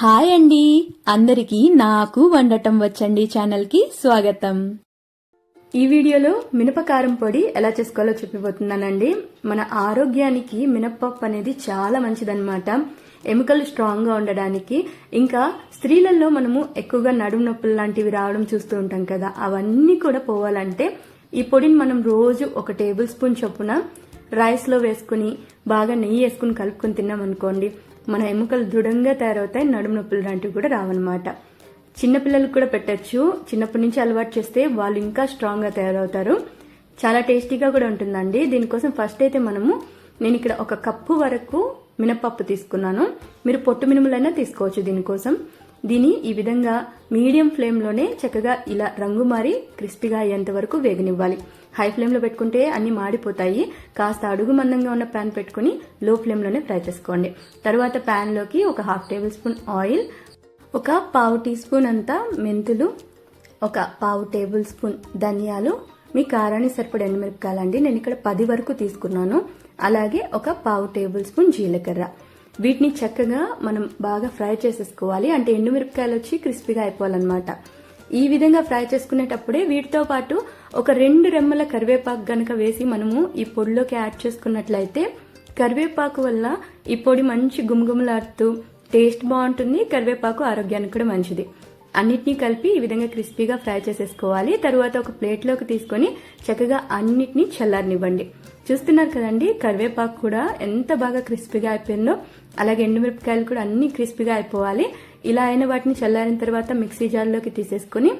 Hi అండి, అందరికీ నాకు వండటం వచ్చండి ఛానల్కి స్వాగతం. ఈ వీడియోలో మినపకారం పొడి ఎలా చేసుకోవాలో చెప్పిపోతున్నానండి. మన ఆరోగ్యానికి మినపప్పు అనేది చాలా మంచిదన్నమాట. ఎముకలు స్ట్రాంగ్ గా ఉండడానికి, ఇంకా స్త్రీలలో మనము ఎక్కువగా నడుము నొప్పులు లాంటివి రావడం చూస్తూ ఉంటాం కదా, అవన్నీ కూడా పోవాలంటే ఈ పొడిని మనం రోజు 1 టేబుల్ స్పూన్ చొప్పున రైస్ లో వేసుకుని బాగా నెయ్యి వేసుకుని కలుపుకొని తిన్నాం అనుకోండి, మన ఎముకలు దృఢంగా తయారవుతాయి, నడుము నొప్పులు లాంటివి కూడా రావన్నమాట. చిన్నపిల్లలకు కూడా పెట్టచ్చు. చిన్నప్పటి నుంచి అలవాటు చేస్తే వాళ్ళు ఇంకా స్ట్రాంగ్ గా తయారవుతారు. చాలా టేస్టీగా కూడా ఉంటుందండి. దీనికోసం ఫస్ట్ అయితే నేను ఇక్కడ 1 కప్పు వరకు మినపప్పు తీసుకున్నాను. మీరు పొట్టు మినుములైనా తీసుకోవచ్చు. దీనికోసం దీన్ని ఈ విధంగా మీడియం ఫ్లేమ్ లోనే చక్కగా ఇలా రంగు మారి క్రిస్పీగా అయ్యేంత వరకు వేగనివ్వాలి. హై ఫ్లేమ్ లో పెట్టుకుంటే అన్ని మాడిపోతాయి. కాస్త అడుగు మందంగా ఉన్న ప్యాన్ పెట్టుకుని లో ఫ్లేమ్ లోనే ఫ్రై చేసుకోండి. తర్వాత ప్యాన్ లోకి 1/2 tablespoon oil, 1/4 teaspoon అంతా మెంతులు, 1/4 టేబుల్ స్పూన్ ధనియాలు, మీ కారానికి సరిపడే ఎండుమిరపకాయలండి. నేను ఇక్కడ 10 వరకు తీసుకున్నాను. అలాగే 1/4 టేబుల్ స్పూన్ జీలకర్ర. వీటిని చక్కగా మనం బాగా ఫ్రై చేసేసుకోవాలి. అంటే ఎండుమిరపకాయలు వచ్చి క్రిస్పీగా అయిపోవాలన్నమాట. ఈ విధంగా ఫ్రై చేసుకునేటప్పుడే వీటితో పాటు 2 రెమ్మల కరివేపాకు గనక వేసి మనము ఈ పొడిలోకి యాడ్ చేసుకున్నట్లయితే కరివేపాకు వల్ల ఈ పొడి మంచి గుమగుమలాడుతూ టేస్ట్ బాగుంటుంది. కరివేపాకు ఆరోగ్యానికి కూడా మంచిది. అన్నిటినీ కలిపి ఈ విధంగా క్రిస్పీగా ఫ్రై చేసేసుకోవాలి. తర్వాత ఒక ప్లేట్లోకి తీసుకొని చక్కగా అన్నిటినీ చల్లారనివ్వండి. చూస్తున్నారు కదండి, కరివేపాకు కూడా ఎంత బాగా క్రిస్పీగా అయిపోయిందో, అలాగే ఎండుమిరపకాయలు కూడా అన్ని క్రిస్పీగా అయిపోవాలి. ఇలా అయిన వాటిని చల్లారిన తర్వాత మిక్సీ జార్లోకి తీసేసుకుని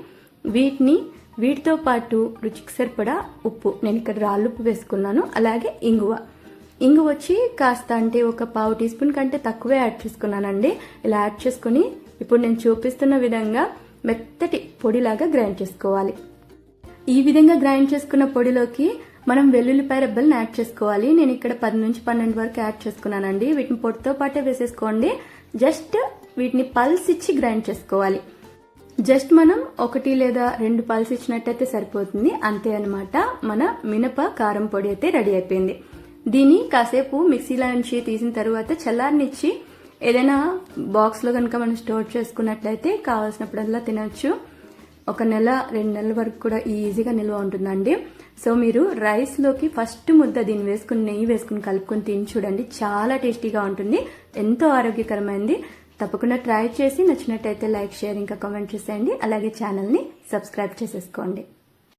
వీటితో పాటు రుచికి సరిపడా ఉప్పు, నేను ఇక్కడ రాళ్ళుప్పు వేసుకున్నాను. అలాగే ఇంగువ వచ్చి కాస్త అంటే 1/4 టీ స్పూన్ కంటే తక్కువే యాడ్ చేసుకున్నానండి. ఇలా యాడ్ చేసుకుని ఇప్పుడు నేను చూపిస్తున్న విధంగా మెత్తటి పొడిలాగా గ్రైండ్ చేసుకోవాలి. ఈ విధంగా గ్రైండ్ చేసుకున్న పొడిలోకి మనం వెల్లుల్లిపాయ రెబ్బలను యాడ్ చేసుకోవాలి. నేను ఇక్కడ 10 నుంచి 12 వరకు యాడ్ చేసుకున్నానండి. వీటిని పొడితో పాటే వేసేసుకోండి. జస్ట్ వీటిని పల్స్ ఇచ్చి గ్రైండ్ చేసుకోవాలి. జస్ట్ మనం 1 లేదా 2 పల్స్ ఇచ్చినట్టయితే సరిపోతుంది. అంతే అన్నమాట. మన మినప కారం పొడి అయితే రెడీ అయిపోయింది. దీన్ని కాసేపు మిక్సీలో నుంచి తీసిన తర్వాత చల్లారనిచ్చి ఏదైనా బాక్స్ లో కనుక మనం స్టోర్ చేసుకున్నట్లయితే కావాల్సినప్పుడల్లా తినొచ్చు. 1 నెల 2 నెలల వరకు కూడా ఈజీగా నిల్వ ఉంటుందండి. సో మీరు రైస్ లోకి ఫస్ట్ ముద్ద దీన్ని వేసుకుని నెయ్యి వేసుకుని కలుపుకొని తిని చూడండి. చాలా టేస్టీగా ఉంటుంది, ఎంతో ఆరోగ్యకరమైంది. తప్పకుండా ట్రై చేసి నచ్చినట్టయితే లైక్, షేర్, ఇంకా కామెంట్ చేసేయండి. అలాగే ఛానల్ ని సబ్స్క్రైబ్ చేసేసుకోండి.